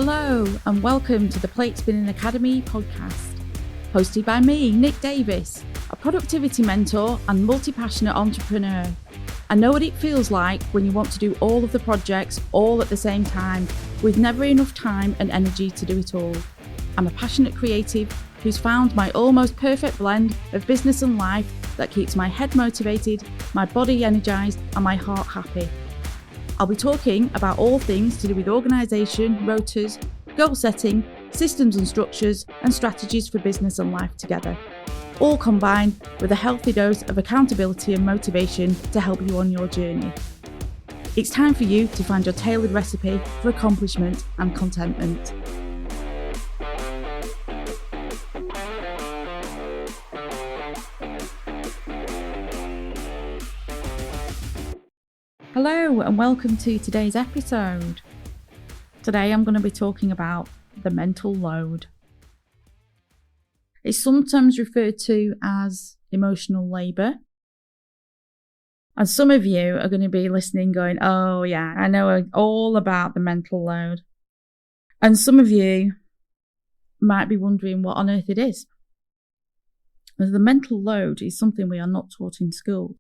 Hello and welcome to the Plate Spinning Academy podcast, hosted by me, Nick Davis, a productivity mentor and multi-passionate entrepreneur. I know what it feels like when you want to do all of the projects all at the same time, with never enough time and energy to do it all. I'm a passionate creative who's found my almost perfect blend of business and life that keeps my head motivated, my body energised and my heart happy. I'll be talking about all things to do with organisation, rotas, goal setting, systems and structures, and strategies for business and life together, all combined with a healthy dose of accountability and motivation to help you on your journey. It's time for you to find your tailored recipe for accomplishment and contentment. Hello and welcome to today's episode. Today I'm going to be talking about the mental load. It's sometimes referred to as emotional labour. And some of you are going to be listening going, oh yeah, I know all about the mental load. And some of you might be wondering what on earth it is. As the mental load is something we are not taught in school.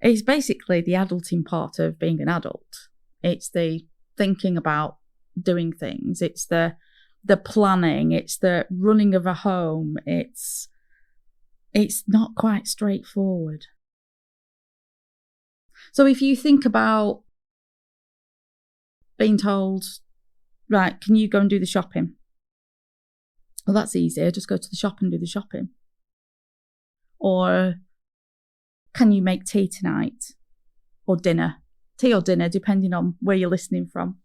It's basically the adulting part of being an adult. It's the thinking about doing things. It's the planning. It's the running of a home. It's not quite straightforward. So if you think about being told, right, can you go and do the shopping? Well, that's easier. Just go to the shop and do the shopping. Or can you make tea tonight? Or dinner? Tea or dinner, depending on where you're listening from.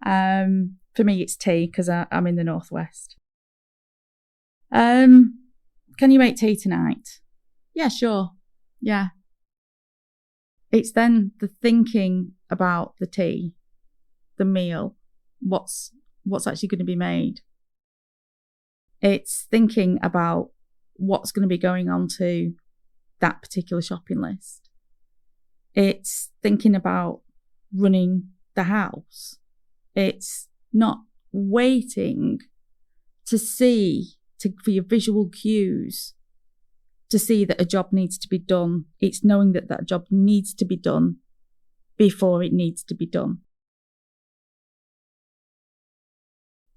For me, it's tea because I'm in the Northwest. Can you make tea tonight? Yeah, sure. Yeah. It's then the thinking about the tea, the meal, what's actually going to be made. It's thinking about what's going to be going on to that particular shopping list. It's thinking about running the house. It's not waiting to for your visual cues to see that a job needs to be done. It's knowing that that job needs to be done before it needs to be done.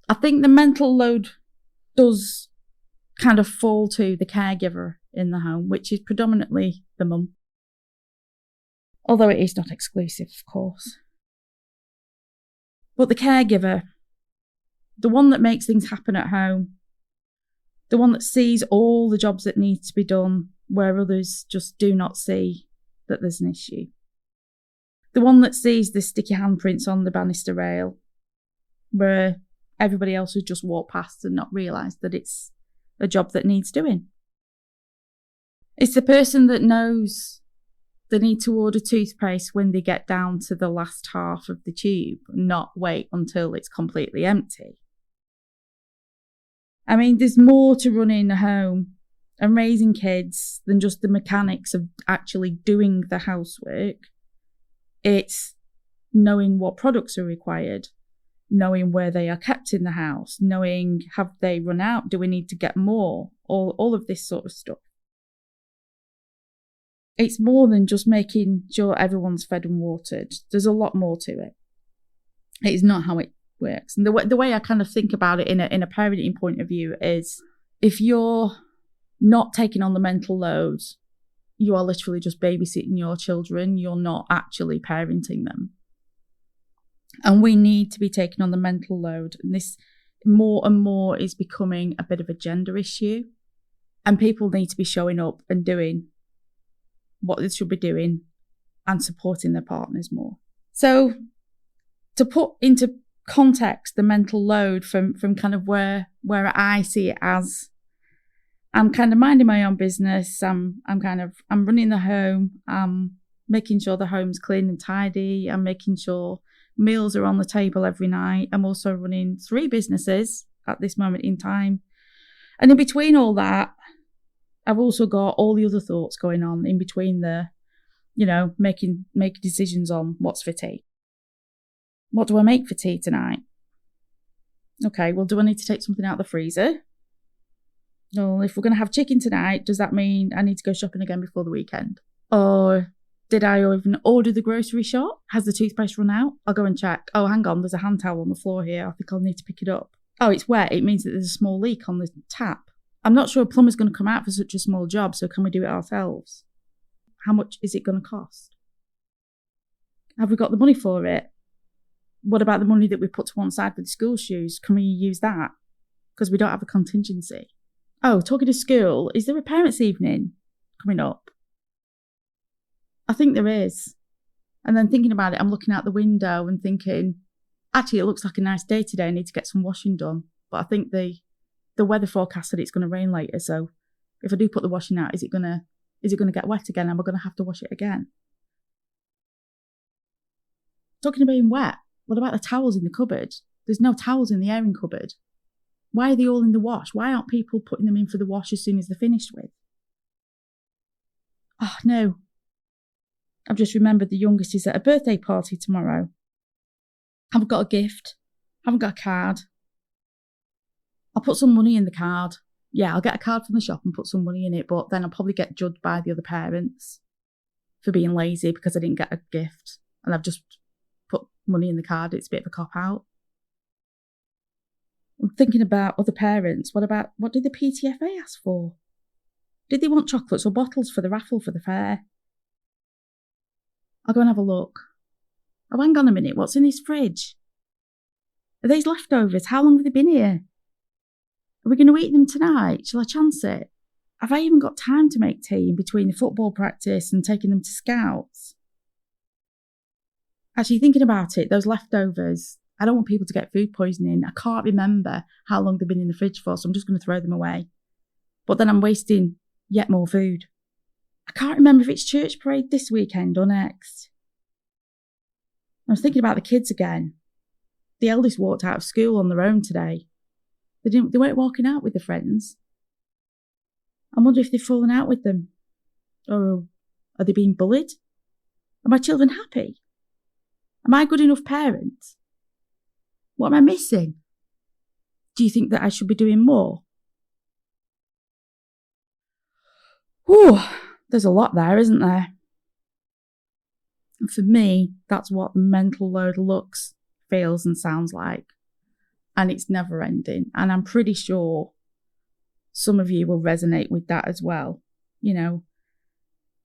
I think the mental load does kind of fall to the caregiver in the home, which is predominantly the mum. Although it is not exclusive, of course. But the caregiver, the one that makes things happen at home, the one that sees all the jobs that need to be done where others just do not see that there's an issue. The one that sees the sticky handprints on the banister rail where everybody else has just walked past and not realised that it's a job that needs doing. It's the person that knows they need to order toothpaste when they get down to the last half of the tube, not wait until it's completely empty. I mean, there's more to running a home and raising kids than just the mechanics of actually doing the housework. It's knowing what products are required, knowing where they are kept in the house, knowing have they run out, do we need to get more, all of this sort of stuff. It's more than just making sure everyone's fed and watered. There's a lot more to it. It is not how it works. And the way I kind of think about it in a parenting point of view is if you're not taking on the mental load, you are literally just babysitting your children. You're not actually parenting them. And we need to be taking on the mental load. And this more and more is becoming a bit of a gender issue. And people need to be showing up and doing what they should be doing and supporting their partners more. So to put into context the mental load from kind of where I see it as, I'm kind of minding my own business. I'm running the home. I'm making sure the home's clean and tidy. I'm making sure meals are on the table every night. I'm also running 3 businesses at this moment in time. And in between all that, I've also got all the other thoughts going on in between making decisions on what's for tea. What do I make for tea tonight? Okay, well, do I need to take something out of the freezer? Well, if we're going to have chicken tonight, does that mean I need to go shopping again before the weekend? Or did I even order the grocery shop? Has the toothpaste run out? I'll go and check. Oh, hang on, there's a hand towel on the floor here. I think I'll need to pick it up. Oh, it's wet. It means that there's a small leak on the tap. I'm not sure a plumber's going to come out for such a small job, so can we do it ourselves? How much is it going to cost? Have we got the money for it? What about the money that we put to one side for the school shoes? Can we use that? Because we don't have a contingency. Oh, talking to school, is there a parents' evening coming up? I think there is. And then thinking about it, I'm looking out the window and thinking, actually, it looks like a nice day today. I need to get some washing done. But I think the weather forecast said it's going to rain later. So if I do put the washing out, is it going to get wet again? Am I going to have to wash it again? Talking about being wet, what about the towels in the cupboard? There's no towels in the airing cupboard. Why are they all in the wash? Why aren't people putting them in for the wash as soon as they're finished with? Oh, no. I've just remembered the youngest is at a birthday party tomorrow. Haven't got a gift. Haven't got a card. I'll put some money in the card. Yeah, I'll get a card from the shop and put some money in it, but then I'll probably get judged by the other parents for being lazy because I didn't get a gift and I've just put money in the card. It's a bit of a cop-out. I'm thinking about other parents. What did the PTFA ask for? Did they want chocolates or bottles for the raffle for the fair? I'll go and have a look. Oh, hang on a minute. What's in this fridge? Are these leftovers? How long have they been here? Are we going to eat them tonight? Shall I chance it? Have I even got time to make tea in between the football practice and taking them to scouts? Actually, thinking about it, those leftovers, I don't want people to get food poisoning. I can't remember how long they've been in the fridge for, so I'm just going to throw them away. But then I'm wasting yet more food. I can't remember if it's church parade this weekend or next. I was thinking about the kids again. The eldest walked out of school on their own today. They weren't walking out with their friends. I wonder if they've fallen out with them. Or are they being bullied? Are my children happy? Am I a good enough parent? What am I missing? Do you think that I should be doing more? Whew, there's a lot there, isn't there? And for me, that's what the mental load looks, feels and sounds like. And it's never ending. And I'm pretty sure some of you will resonate with that as well. You know,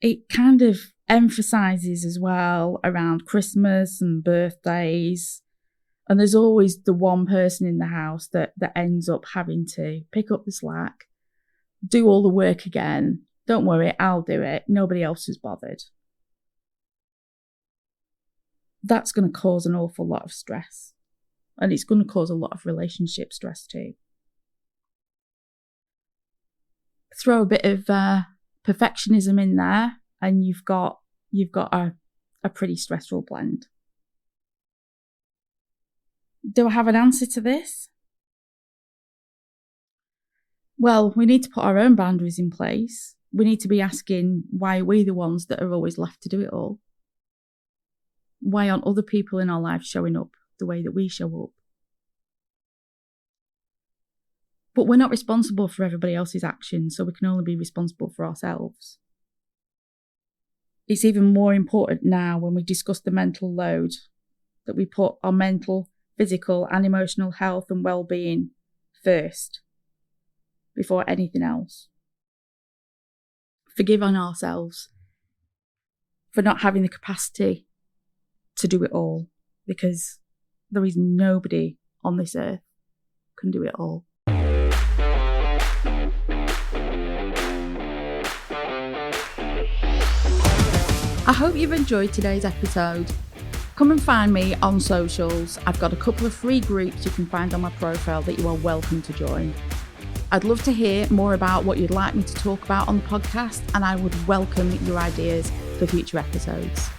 it kind of emphasizes as well around Christmas and birthdays. And there's always the one person in the house that ends up having to pick up the slack, do all the work again. Don't worry, I'll do it. Nobody else is bothered. That's going to cause an awful lot of stress. And it's going to cause a lot of relationship stress too. Throw a bit of perfectionism in there and you've got a pretty stressful blend. Do I have an answer to this? Well, we need to put our own boundaries in place. We need to be asking, why are we the ones that are always left to do it all? Why aren't other people in our lives showing up the way that we show up? But we're not responsible for everybody else's actions, so we can only be responsible for ourselves. It's even more important now when we discuss the mental load that we put our mental, physical and emotional health and well-being first before anything else. Forgiving ourselves for not having the capacity to do it all, because there is nobody on this earth can do it all. I hope you've enjoyed today's episode. Come and find me on socials. I've got a couple of free groups you can find on my profile that you are welcome to join. I'd love to hear more about what you'd like me to talk about on the podcast, and I would welcome your ideas for future episodes.